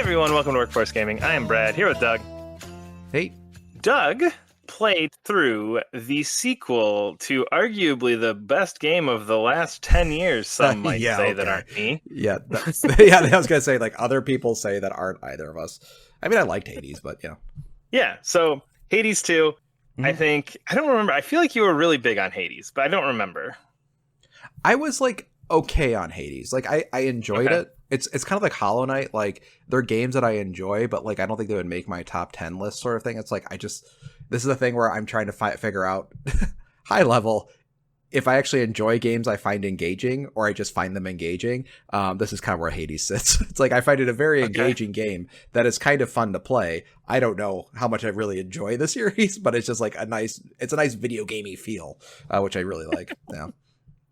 everyone, welcome to Workforce Gaming. I am Brad, here with Doug. Hey. Doug played through the sequel to arguably the best game of the last 10 years, some might say, that aren't me. Yeah, yeah, I was going to say, like, other people say that aren't either of us. I mean, I liked Hades, but, you know. Yeah, so Hades 2, I don't remember. I feel like you were really big on Hades, but I don't remember. I was, like, okay on Hades. Like, I enjoyed it. It's kind of like Hollow Knight. Like, they're games that I enjoy, but, like, I don't think they would make my top 10 list sort of thing. It's like, this is a thing where I'm trying to figure out high level if I actually enjoy games I find engaging or I just find them engaging. This is kind of where Hades sits. It's like I find it a very engaging game that is kind of fun to play. I don't know how much I really enjoy the series, but it's just like it's a nice video gamey feel, which I really like. Yeah.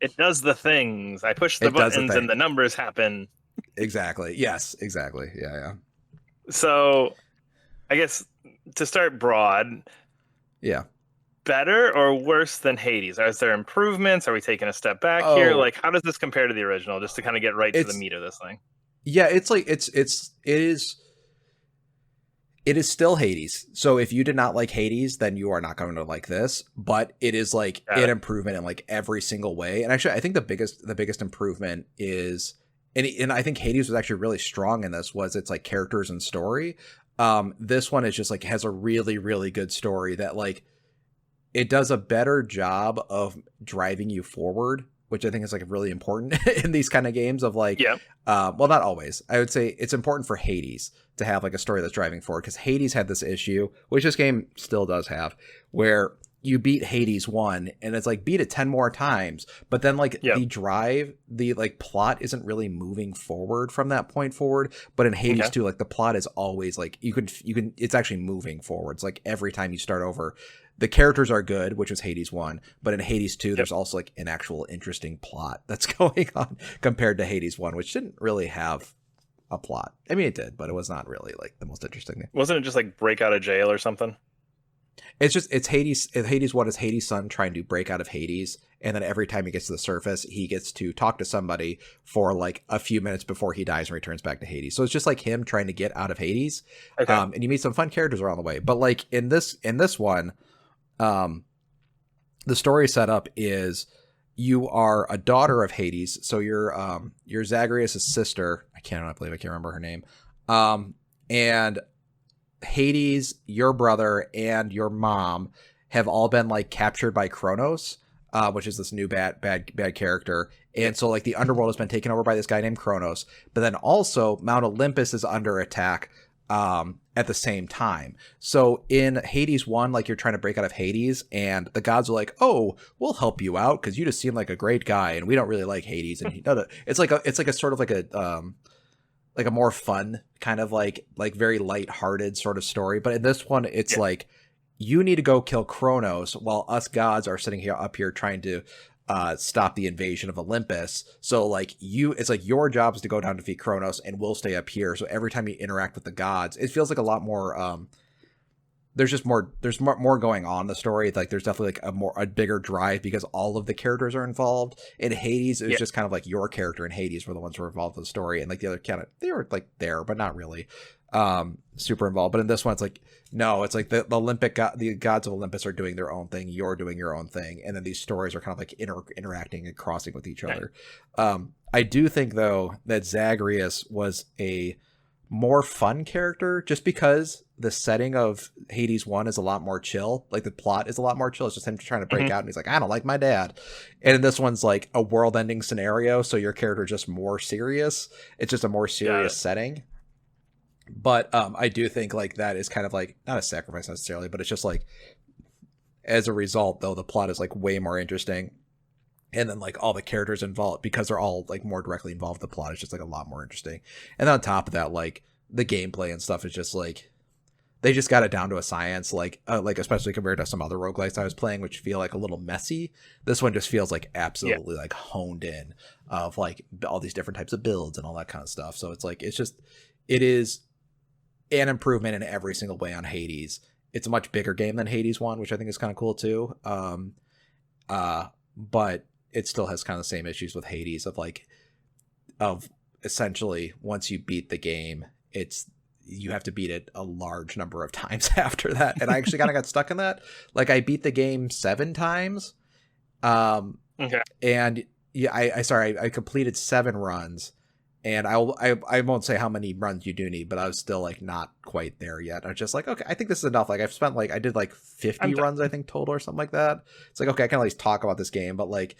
It does the things. I push the buttons and the numbers happen. Exactly. Yes, exactly. Yeah. So I guess to start broad. Yeah. Better or worse than Hades? Is there improvements? Are we taking a step back here? Like, how does this compare to the original? Just to kind of get right to the meat of this thing. Yeah, it's like it is still Hades. So if you did not like Hades, then you are not going to like this. But it is like an improvement in like every single way. And actually, I think the biggest improvement is, and I think Hades was actually really strong in this, was its like characters and story. This one is just like has a really, really good story that like it does a better job of driving you forward, which I think is like really important in these kind of games of like, well, not always. I would say it's important for Hades to have like a story that's driving forward, because Hades had this issue, which this game still does have, where you beat Hades 1 and it's like beat it 10 more times, but then like the like plot isn't really moving forward from that point forward. But in Hades 2, like the plot is always like you can it's actually moving forward. It's like every time you start over, the characters are good, which was Hades 1, but in Hades 2, there's also like an actual interesting plot that's going on compared to Hades 1, which didn't really have a plot. I mean, it did, but it was not really like the most interesting thing. Wasn't it just like break out of jail or something? It's Hades. Hades 1 is Hades' son trying to break out of Hades, and then every time he gets to the surface, he gets to talk to somebody for like a few minutes before he dies and returns back to Hades. So it's just like him trying to get out of Hades, and you meet some fun characters along the way. But like in this one, the story setup is you are a daughter of Hades, so you're Zagreus' sister. I can't remember her name. And Hades, your brother, and your mom have all been like captured by Kronos, which is this new bad character. And so like the underworld has been taken over by this guy named Kronos, but then also Mount Olympus is under attack at the same time. So in Hades 1, like you're trying to break out of Hades, and the gods are like, "Oh, we'll help you out because you just seem like a great guy, and we don't really like Hades." And it's like a sort of like a more fun kind of like very lighthearted sort of story. But in this one, it's like you need to go kill Kronos while us gods are sitting up here trying to stop the invasion of Olympus. So like it's like your job is to go down and defeat Kronos, and we'll stay up here. So every time you interact with the gods, it feels like a lot more there's more going on in the story. Like there's definitely like a bigger drive because all of the characters are involved. In Hades, it was just kind of like your character and Hades were the ones who were involved in the story, and like the other they were like there, but not really super involved. But in this one, it's like no, it's like the the gods of Olympus are doing their own thing, you're doing your own thing, and then these stories are kind of like interacting and crossing with each other. I do think though that Zagreus was a more fun character just because the setting of Hades 1 is a lot more chill. Like the plot is a lot more chill. It's just him trying to break out, and he's like, "I don't like my dad." And this one's like a world-ending scenario, so your character is just more serious. It's just a more serious setting. But I do think like that is kind of like not a sacrifice necessarily, but it's just like as a result though, the plot is like way more interesting. And then like all the characters involved, because they're all like more directly involved in the plot, it's just like a lot more interesting. And on top of that, like the gameplay and stuff is just like they just got it down to a science, like especially compared to some other roguelikes I was playing, which feel like a little messy. This one just feels like absolutely like honed in of like all these different types of builds and all that kind of stuff. So it's like it is an improvement in every single way on Hades. It's a much bigger game than Hades 1, which I think is kind of cool too. But it still has kind of the same issues with Hades of essentially once you beat the game, it's you have to beat it a large number of times after that. And I actually kind of got stuck in that. Like I beat the game 7 times. Okay. And yeah, I completed 7 runs, and I won't say how many runs you do need, but I was still like not quite there yet. I was just like, okay, I think this is enough. Like I've spent like, I did like 50 runs, I think, total or something like that. It's like, okay, I can at least talk about this game, but like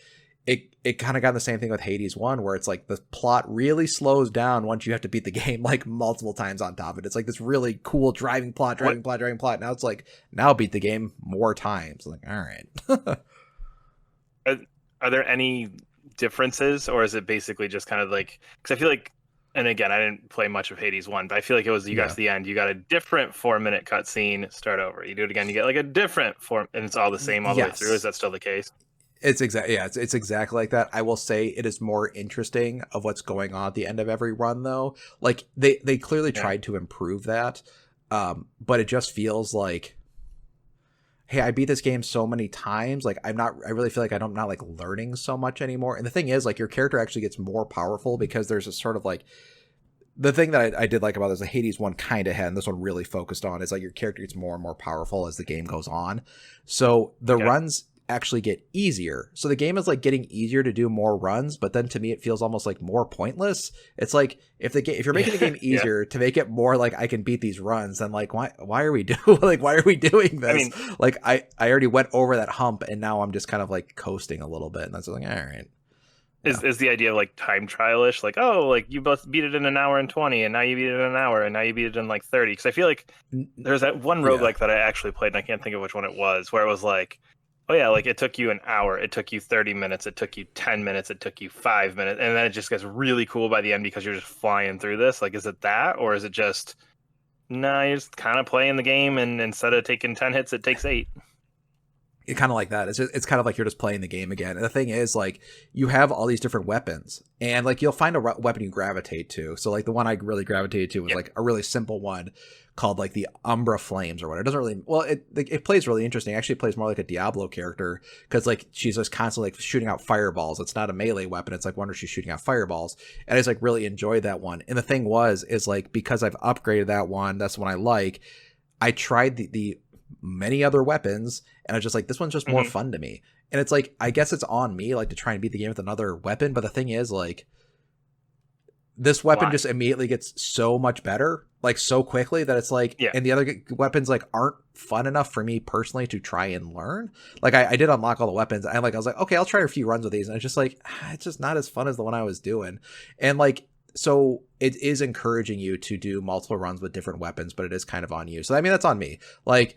it kind of got the same thing with Hades 1, where it's like the plot really slows down once you have to beat the game like multiple times on top of it. It's like this really cool driving plot. Now it's like, now beat the game more times. Like, all right. Are there any differences, or is it basically just kind of like, because I feel like, and again, I didn't play much of Hades 1, but I feel like it was, you got to the end, you got a different 4-minute cutscene, start over. You do it again, you get like a different and it's all the same all the way through. Is that still the case? It's exactly like that. I will say it is more interesting of what's going on at the end of every run, though. Like they clearly tried to improve that, but it just feels like, hey, I beat this game so many times. Like I really feel like I'm not like learning so much anymore. And the thing is, like your character actually gets more powerful because there's a sort of like, the thing that I did like about this, the Hades one kind of had, and this one really focused on, is like your character gets more and more powerful as the game goes on. So the runs actually get easier. So the game is like getting easier to do more runs, but then to me it feels almost like more pointless. It's like if you're making the game easier to make it more like I can beat these runs, then like why are we doing this? I mean, like I already went over that hump and now I'm just kind of like coasting a little bit, and that's like, all right. Is the idea of like time trialish, like, oh, like you both beat it in an hour and 20, and now you beat it in an hour, and now you beat it in like 30? Because I feel like there's that one roguelike that I actually played, and I can't think of which one it was, where it was like, oh yeah, like it took you an hour, it took you 30 minutes, it took you 10 minutes, it took you 5 minutes, and then it just gets really cool by the end because you're just flying through this. Like, is it that, or is it just, nah, you're just kind of playing the game, and instead of taking 10 hits, it takes 8? It kind of like that. It's kind of like you're just playing the game again. And the thing is, like, you have all these different weapons, and like you'll find a weapon you gravitate to. So like the one I really gravitated to was like a really simple one called like the Umbra Flames or whatever. It doesn't really, well, it plays really interesting. It actually plays more like a Diablo character, because like she's just constantly like shooting out fireballs. It's not a melee weapon. It's like one where she's shooting out fireballs. And I just like really enjoyed that one. And the thing is like, because I've upgraded that one, that's one I like. I tried the many other weapons, and I was just like, this one's just more fun to me. And it's like, I guess it's on me like to try and beat the game with another weapon, but the thing is, like, this weapon just immediately gets so much better, like so quickly, that it's like, and the other weapons like aren't fun enough for me personally to try and learn. Like I did unlock all the weapons, and like I was like, okay, I'll try a few runs with these, and it's just like, it's just not as fun as the one I was doing. And like, so it is encouraging you to do multiple runs with different weapons, but it is kind of on you. So I mean, that's on me. Like,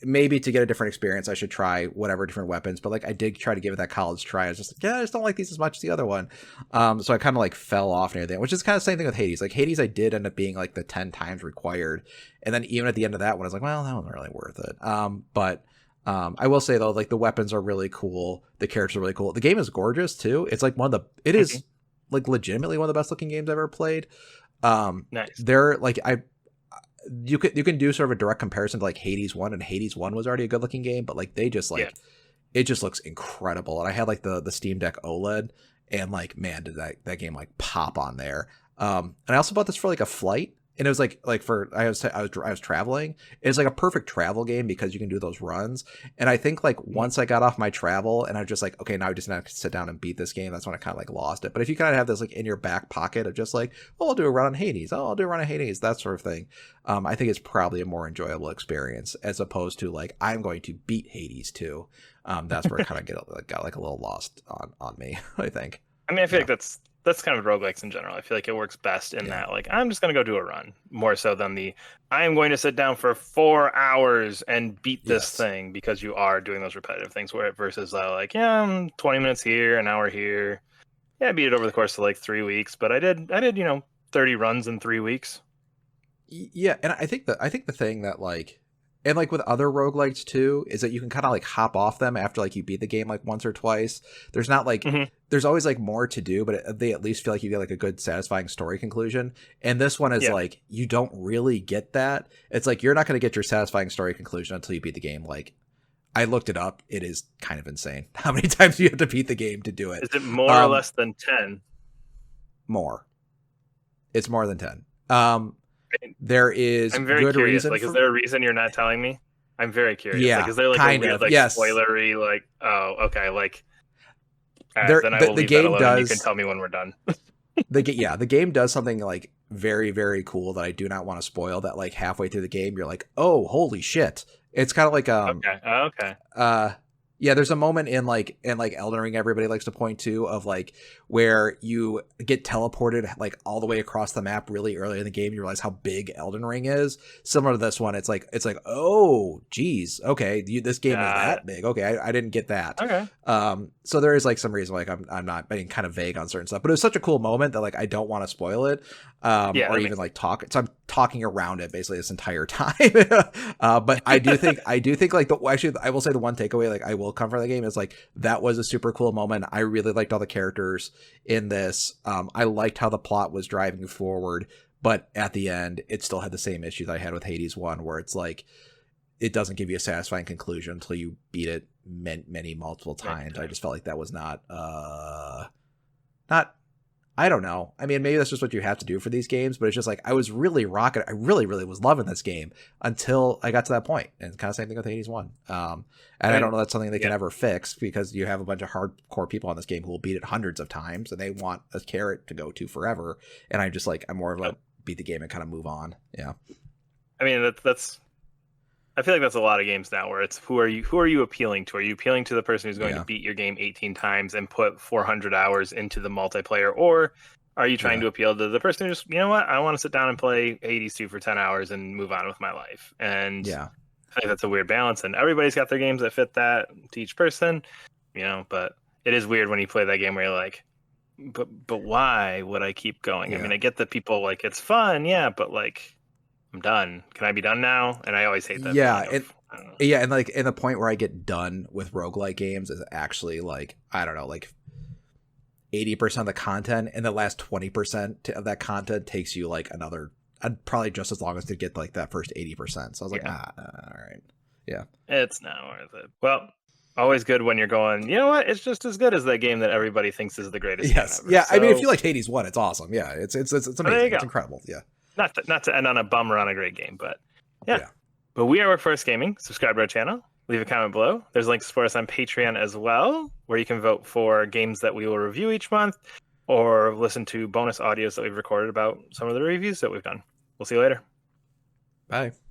maybe to get a different experience, I should try whatever different weapons. But like, I did try to give it that college try. I was just like, yeah, I just don't like these as much as the other one. So I kind of like fell off and everything, which is kind of the same thing with Hades. Like Hades, I did end up being like the 10 times required. And then even at the end of that one, I was like, well, that wasn't really worth it. But I will say though, like the weapons are really cool. The characters are really cool. The game is gorgeous too. It's like it is like legitimately one of the best looking games I've ever played. Nice. They're like, you can do sort of a direct comparison to like Hades 1, and Hades 1 was already a good looking game, but like they just like it just looks incredible. And I had like the Steam Deck OLED, and like, man, did that game like pop on there. And I also bought this for like a flight, and it was like for I was traveling. It's like a perfect travel game because you can do those runs. And I think like once I got off my travel and I was just like, okay, now I just have to sit down and beat this game, that's when I kind of like lost it. But if you kind of have this like in your back pocket of just like, oh, I'll do a run on Hades, oh, I'll do a run on Hades, that sort of thing, I think it's probably a more enjoyable experience as opposed to like, I'm going to beat Hades too. That's where it kind of got like a little lost on me, I think. I mean, I feel like that's kind of roguelikes in general. I feel like it works best in that, like, I'm just going to go do a run, more so than I am going to sit down for 4 hours and beat this thing, because you are doing those repetitive things versus like, I'm 20 minutes here, an hour here. Yeah, I beat it over the course of like 3 weeks, but I did 30 runs in 3 weeks. Yeah, and I think the thing that like, and like with other roguelikes too, is that you can kind of like hop off them after like you beat the game like once or twice. There's not like there's always like more to do, but they at least feel like you get like a good satisfying story conclusion. And this one is like, you don't really get that. It's like, you're not going to get your satisfying story conclusion until you beat the game. Like, I looked it up. It is kind of insane how many times you have to beat the game to do it. Is it more or less than 10? More. It's more than 10. there is I'm very good curious. reason Like, is for. there a reason you're not telling me? I'm very curious. Like, Yeah, is there like a kind weird, of. like, Yes, spoilery, like, oh, okay, like, all right, there then I will the leave that game alone, and you can does tell me when we're done. the game does something like very very cool that I do not want to spoil. That like halfway through the game, you're like, oh holy shit! It's kind of like Okay, okay, uh yeah, there's a moment in like Elden Ring everybody likes to point to of like where you get teleported like all the way across the map really early in the game. You realize how big Elden Ring is. Similar to this one, it's like oh geez, okay, this game is got it. that big. Okay, I didn't get that. Okay, So there is like some reason like I'm not being kind of vague on certain stuff, but it was such a cool moment that like I don't want to spoil it, yeah, or that even makes like talk. So I'm talking around it basically this entire time. But I do think like actually I will say the one takeaway like I will cover the game is like that was a super cool moment. I really liked all the characters in this. I liked how the plot was driving forward, but at the end it still had the same issues I had with Hades 1, where it's like it doesn't give you a satisfying conclusion until you beat it many multiple times. I just felt like that was not I don't know. I mean, maybe that's just what you have to do for these games, but it's just like I was really rocking. I really, really was loving this game until I got to that point. And kind of same thing with Hades 1. And I don't know that's something they can ever fix because you have a bunch of hardcore people on this game who will beat it hundreds of times and they want a carrot to go to forever. And I'm just like, I'm more of a beat the game and kind of move on. Yeah. I mean, that's. I feel like that's a lot of games now where it's who are you appealing to? Are you appealing to the person who's going to beat your game 18 times and put 400 hours into the multiplayer, or are you trying to appeal to the person who just, you know what, I want to sit down and play Hades 2 for 10 hours and move on with my life? And yeah, I think that's a weird balance, and everybody's got their games that fit that to each person, you know. But it is weird when you play that game where you're like, but why would I keep going? I mean, I get that people like it's fun, yeah, but like, I'm done. Can I be done now? And I always hate that. Yeah, and like, and the point where I get done with roguelike games is actually like, I don't know, like 80% of the content, and the last 20% of that content takes you like another, probably just as long as to get like that first 80%. So I was like, all right, yeah, it's not worth it. Well, always good when you're going, you know what? It's just as good as that game that everybody thinks is the greatest. Yes, game ever. Yeah. So, I mean, if you like Hades 1, it's awesome. Yeah, it's amazing. It's incredible. Yeah. Not to end on a bummer on a great game, but yeah. But we are Workforce Gaming. Subscribe to our channel. Leave a comment below. There's links for us on Patreon as well, where you can vote for games that we will review each month, or listen to bonus audios that we've recorded about some of the reviews that we've done. We'll see you later. Bye.